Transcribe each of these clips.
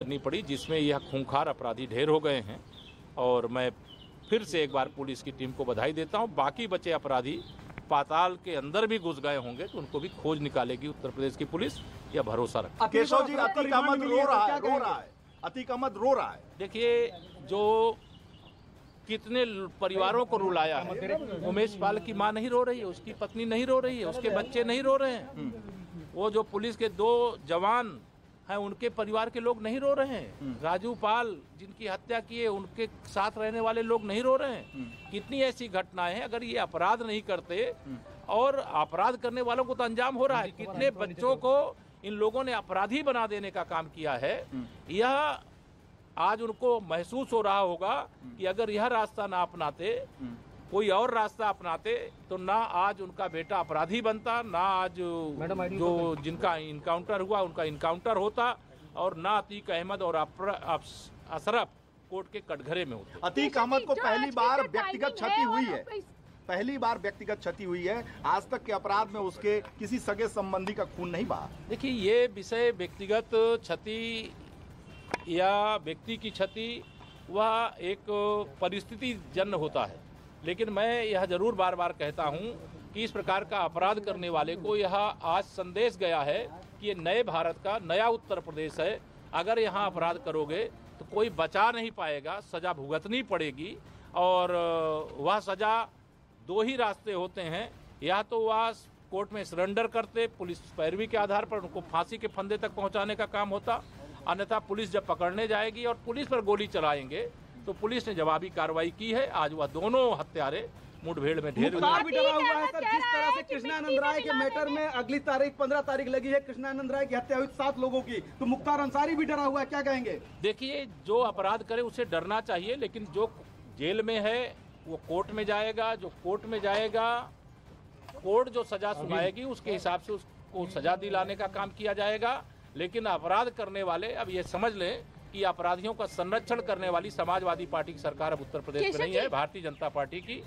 करनी पड़ी, जिसमें यह खूंखार अपराधी ढेर हो गए हैं। और मैं फिर से एक बार पुलिस की टीम को बधाई देता हूं। बाकी बचे अपराधी पाताल के अंदर भी घुस गए होंगे तो उनको भी खोज निकालेगी उत्तर प्रदेश की पुलिस, यह भरोसा रखता है। केशव जी, अतीक अहमद रो रहा है, अतीक अहमद रो रहा है। देखिए, जो कितने परिवारों को रुलाया है, उमेश पाल की मां नहीं रो रही है, उसकी पत्नी नहीं रो रही है, उसके बच्चे नहीं रो रहे हैं। वो जो पुलिस के 2 जवान हैं उनके परिवार के लोग नहीं रो रहे हैं। राजू पाल जिनकी हत्या की है उनके साथ रहने वाले लोग नहीं रो रहे हैं। कितनी ऐसी घटनाएं हैं। अगर ये अपराध नहीं करते, और अपराध करने वालों को तो अंजाम हो रहा है, कितने बच्चों को इन लोगों ने अपराधी बना देने का काम किया है। यह आज उनको महसूस हो रहा होगा कि अगर यह रास्ता ना अपनाते, कोई और रास्ता अपनाते, तो ना आज उनका बेटा अपराधी बनता, ना आज जो जिनका इनकाउंटर हुआ उनका इनकाउंटर होता, और ना अतीक अहमद और अशरफ कोर्ट के कटघरे में होते। अतीक अहमद को पहली बार व्यक्तिगत क्षति हुई है, पहली बार व्यक्तिगत क्षति हुई है। आज तक के अपराध में उसके किसी सगे संबंधी का खून नहीं बहा। देखिए, ये विषय व्यक्तिगत क्षति या व्यक्ति की क्षति वह एक परिस्थिति जन्य होता है, लेकिन मैं यह जरूर बार बार कहता हूं कि इस प्रकार का अपराध करने वाले को यह आज संदेश गया है कि ये नए भारत का नया उत्तर प्रदेश है। अगर यहाँ अपराध करोगे तो कोई बचा नहीं पाएगा, सजा भुगतनी पड़ेगी। और वह सजा 2 ही रास्ते होते हैं, या तो वह कोर्ट में सरेंडर करते, पुलिस पैरवी के आधार पर उनको फांसी के फंदे तक पहुंचाने का काम होता, अन्यथा पुलिस जब पकड़ने जाएगी और पुलिस पर गोली चलाएंगे तो पुलिस ने जवाबी कार्रवाई की है। आज वह दोनों हत्यारे मुठभेड़ में ढेर मुख्तार भी डरा हुआ है सर। जिस तरह से कृष्णानंद राय के मैटर में अगली तारीख 15 तारीख लगी है, कृष्णानंद राय की हत्या हुई 7 लोगों की, तो मुख्तार अंसारी भी डरा हुआ है, क्या कहेंगे? देखिए, जो अपराध करे उसे डरना चाहिए, लेकिन जो जेल में है वो कोर्ट में जाएगा। जो कोर्ट में जाएगा, कोर्ट जो सजा सुनाएगी उसके हिसाब से उसको सजा दिलाने का काम किया जाएगा। लेकिन अपराध करने वाले अब ये समझ लें कि अपराधियों का संरक्षण करने वाली समाजवादी पार्टी की सरकार अब उत्तर प्रदेश में नहीं है, भारतीय जनता पार्टी की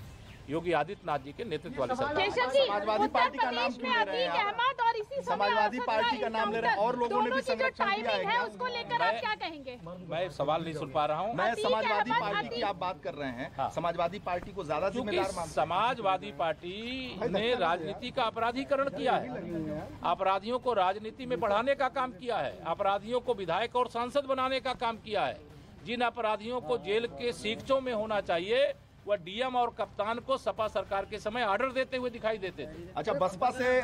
योगी आदित्यनाथ जी के नेतृत्व वाली सरकार। समाजवादी पार्टी का नाम क्यों ले रहे हैं? समाजवादी पार्टी का नाम ले रहे हैं, और लोगों ने भी संरक्षण किया है, उसको लेकर आप क्या कहेंगे? मैं सवाल नहीं सुन पा रहा हूँ। मैं समाजवादी पार्टी की आप बात कर रहे हैं, समाजवादी पार्टी को ज्यादा जिम्मेदार मानते हैं। समाजवादी पार्टी ने राजनीति का अपराधीकरण किया है, अपराधियों को राजनीति में बढ़ाने का काम किया है, अपराधियों को विधायक और सांसद बनाने का काम किया है। जिन अपराधियों को जेल के सीखचों में होना चाहिए वह डीएम और कप्तान को सपा सरकार के समय ऑर्डर देते हुए दिखाई देते थे। अच्छा, बसपा से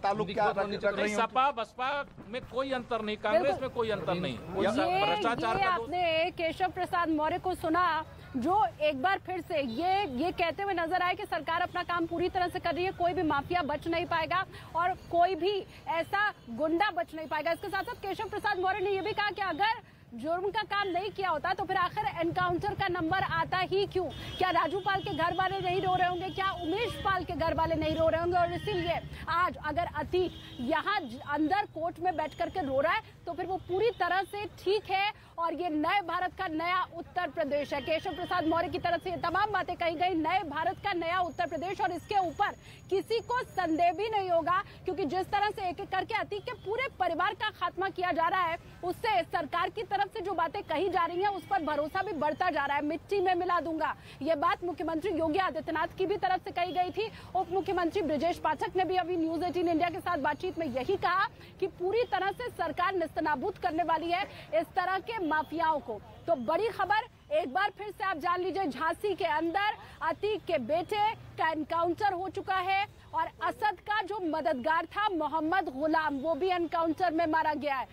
ताल्लुक क्या रख रही हैं? सपा बसपा में कोई अंतर नहीं, कांग्रेस में कोई अंतर नहीं। भ्रष्टाचार का आपने केशव प्रसाद मौर्य को सुना, जो एक बार फिर से ये कहते हुए नजर आए कि सरकार अपना काम पूरी तरह से कर रही है, कोई भी माफिया बच नहीं पाएगा और कोई भी ऐसा गुंडा बच नहीं पाएगा। इसके साथ साथ केशव प्रसाद मौर्य ने यह भी कहा कि अगर जुर्म का काम नहीं किया होता तो फिर आखिर एनकाउंटर का नंबर आता ही क्यों? क्या राजू पाल के घर वाले नहीं रो रहे होंगे? क्या उमेश पाल के घर वाले नहीं रो रहे होंगे? और इसीलिए आज अगर अतीक यहाँ अंदर कोर्ट में बैठ करके रो रहा है तो फिर वो पूरी तरह से ठीक है और ये नए भारत का नया उत्तर प्रदेश है। केशव प्रसाद मौर्य की तरफ से ये तमाम बातें कही गई, नए भारत का नया उत्तर प्रदेश, और इसके ऊपर किसी को संदेह भी नहीं होगा, क्योंकि जिस तरह से एक एक करके अतीक के पूरे परिवार का खात्मा किया जा रहा है, उससे सरकार की तरफ से जो बातें कही जा रही हैं उस पर भरोसा भी बढ़ता जा रहा है। मिट्टी में मिला दूंगा, ये बात मुख्यमंत्री योगी आदित्यनाथ की भी तरफ से कही गई थी। उप मुख्यमंत्री ब्रजेश पाठक ने भी अभी न्यूज 18 इंडिया के साथ बातचीत में यही कहा कि पूरी तरह से सरकार निस्तनाबूद करने वाली है इस तरह के माफियाओं को। तो बड़ी खबर एक बार फिर से आप जान लीजिए, झांसी के अंदर अतीक के बेटे का एनकाउंटर हो चुका है और असद का जो मददगार था मोहम्मद गुलाम, वो भी एनकाउंटर में मारा गया है।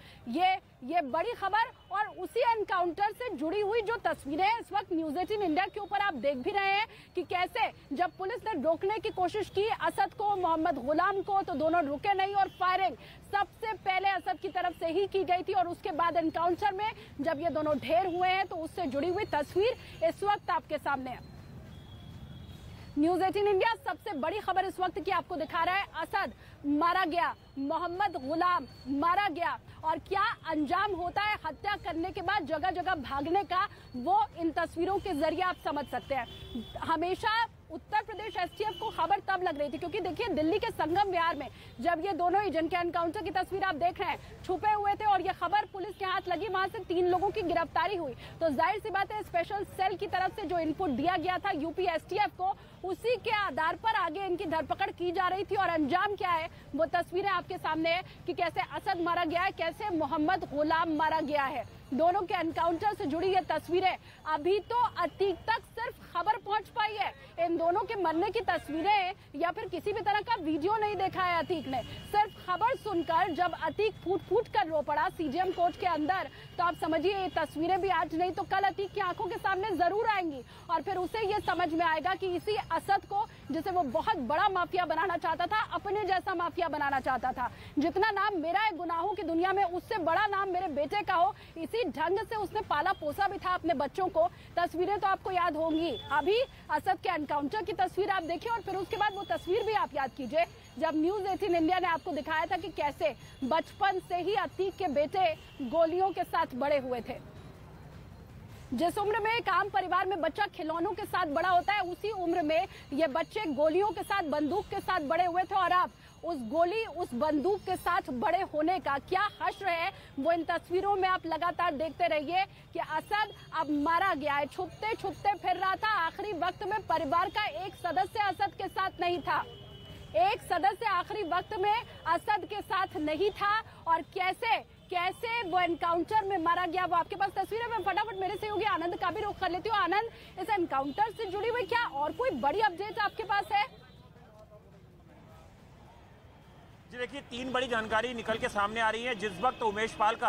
ये बड़ी खबर, और उसी एनकाउंटर से जुड़ी हुई जो तस्वीरें इस वक्त न्यूज 18 इंडिया के ऊपर आप देख भी रहे हैं कि कैसे जब पुलिस ने रोकने की कोशिश की असद को, मोहम्मद गुलाम को, तो दोनों रुके नहीं और फायरिंग सबसे पहले असद की तरफ से ही की गई थी। और उसके बाद एनकाउंटर में जब ये दोनों ढेर हुए हैं तो उससे जुड़ी हुई तस्वीर इस वक्त आपके सामने है। न्यूज 18 इंडिया सबसे बड़ी खबर इस वक्त की आपको दिखा रहा है, असद मारा गया, मोहम्मद गुलाम मारा गया, और क्या अंजाम होता है हत्या करने के बाद जगह जगह भागने का, वो इन तस्वीरों के जरिए आप समझ सकते हैं। हमेशा उत्तर प्रदेश एसटीएफ को खबर तब लग रही थी क्योंकि देखिए दिल्ली के संगम विहार में जब ये दोनों ही जिनके एनकाउंटर की तस्वीर आप देख रहे हैं छुपे हुए थे और ये खबर पुलिस के हाथ लगी, वहां से 3 लोगों की गिरफ्तारी हुई, तो जाहिर सी बात है स्पेशल सेल की तरफ से जो इनपुट दिया गया था यूपी एसटीएफ को, उसी के आधार पर आगे इनकी धरपकड़ की जा रही थी। और अंजाम क्या है वो तस्वीरें आपके सामने है कि कैसे असद मारा गया है, कैसे मोहम्मद गुलाम मारा गया है। दोनों के एनकाउंटर से जुड़ी ये तस्वीरें अभी तो अतीक तक सिर्फ खबर पहुंच पाई है। इन दोनों के मरने की तस्वीरें या फिर किसी भी तरह का वीडियो नहीं देखा है अतीक ने, सिर्फ खबर सुनकर जब अतीक फूट फूट कर रो पड़ा सीजीएम कोर्ट के अंदर, तो आप समझिए ये तस्वीरें भी आज नहीं तो कल अतीक की आंखों के सामने जरूर आएंगी और फिर उसे ये समझ में आएगा कि इसी असद को, जिसे वो बहुत बड़ा माफिया बनाना चाहता था, अपने जैसा माफिया बनाना चाहता था, जितना नाम मेरा है गुनाहों की दुनिया में उससे बड़ा नाम मेरे बेटे का हो, इसी ढंग से उसने पाला पोसा भी था अपने बच्चों को। तस्वीरें तो आपको याद होंगी, अभी असद के एनकाउंटर की तस्वीर आप देखिए और फिर उसके बाद वो तस्वीर भी आप याद कीजिए जब न्यूज 18 इंडिया ने आपको दिखाया था कि कैसे बचपन से ही अतीक के बेटे गोलियों के साथ बड़े हुए थे। जिस उम्र में एक आम परिवार में बच्चा खिलौनों के साथ बड़ा होता है, उसी उम्र में ये बच्चे गोलियों के साथ, बंदूक के साथ बड़े हुए थे और अब उस गोली, उस बंदूक के साथ बड़े होने का क्या हश्र है वो इन तस्वीरों में आप लगातार देखते रहिए कि असद अब मारा गया है, छुपते छुपते फिर रहा था। आखिरी वक्त में परिवार का एक सदस्य असद के साथ नहीं था, एक सदस्य आखिरी वक्त में असद के साथ नहीं था और कैसे वो एनकाउंटर में मारा गया वो आपके पास तस्वीरें में फटाफट मेरे सहयोगी आनंद का भी रुख कर लेती हूँ। आनंद, इस एनकाउंटर से जुड़ी हुई क्या और कोई बड़ी अपडेट आपके पास है? जी देखिए, 3 बड़ी जानकारी निकल के सामने आ रही है। जिस वक्त उमेश पाल का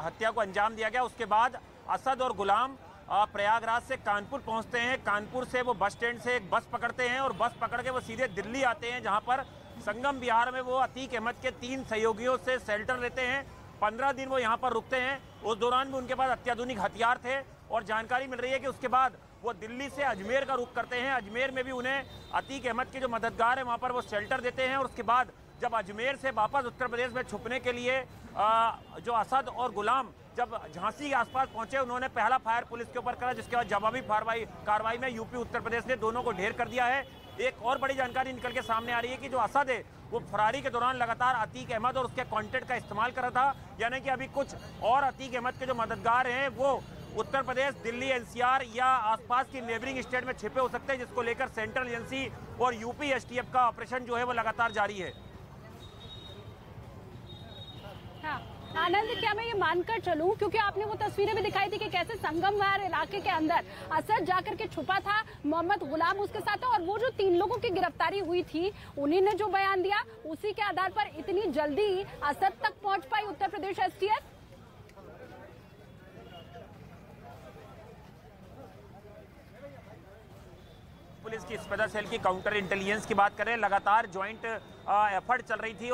हत्या को अंजाम दिया गया, उसके बाद असद और गुलाम प्रयागराज से कानपुर पहुंचते हैं। कानपुर से वो बस स्टैंड से एक बस पकड़ते हैं और बस पकड़ के वो सीधे दिल्ली आते हैं, जहां पर संगम विहार में वो अतीक अहमद के 3 सहयोगियों से शेल्टर लेते हैं। 15 दिन वो यहाँ पर रुकते हैं। उस दौरान भी उनके पास अत्याधुनिक हथियार थे और जानकारी मिल रही है कि उसके बाद वो दिल्ली से अजमेर का रुख करते हैं। अजमेर में भी उन्हें अतीक अहमद के जो मददगार हैं वहाँ पर वो शेल्टर देते हैं और उसके बाद जब अजमेर से वापस उत्तर प्रदेश में छुपने के लिए जो असद और गुलाम जब झांसी के आसपास पहुंचे, उन्होंने पहला फायर पुलिस के ऊपर करा, जिसके बाद जवाबी कार्रवाई में यूपी उत्तर प्रदेश ने दोनों को ढेर कर दिया है। एक और बड़ी जानकारी निकल के सामने आ रही है कि जो असद है वो फरारी के दौरान लगातार अतीक अहमद और उसके कॉन्टेक्ट का इस्तेमाल कर रहा था, यानी कि अभी कुछ और अतीक अहमद के जो मददगार हैं वो उत्तर प्रदेश, दिल्ली, एनसीआर या आसपास की नेबरिंग स्टेट में छिपे हो सकते हैं, जिसको लेकर सेंट्रल एजेंसी और यूपी एसटीएफ का ऑपरेशन जो है वो लगातार जारी है। हाँ। आनंद, क्या मैं ये मानकर चलूं, क्योंकि आपने वो तस्वीरें भी दिखाई थी कि कैसे संगमवार इलाके के अंदर असद जाकर के छुपा था, मोहम्मद गुलाम उसके साथ था और वो जो 3 लोगों की गिरफ्तारी हुई थी उन्हीं ने जो बयान दिया उसी के आधार पर इतनी जल्दी असद तक पहुंच पाई उत्तर प्रदेश एसटीएफ? पुलिस की स्पेशल सेल की काउंटर इंटेलिजेंस की बात करें, लगातार ज्वाइंट एफर्ट चल रही थी और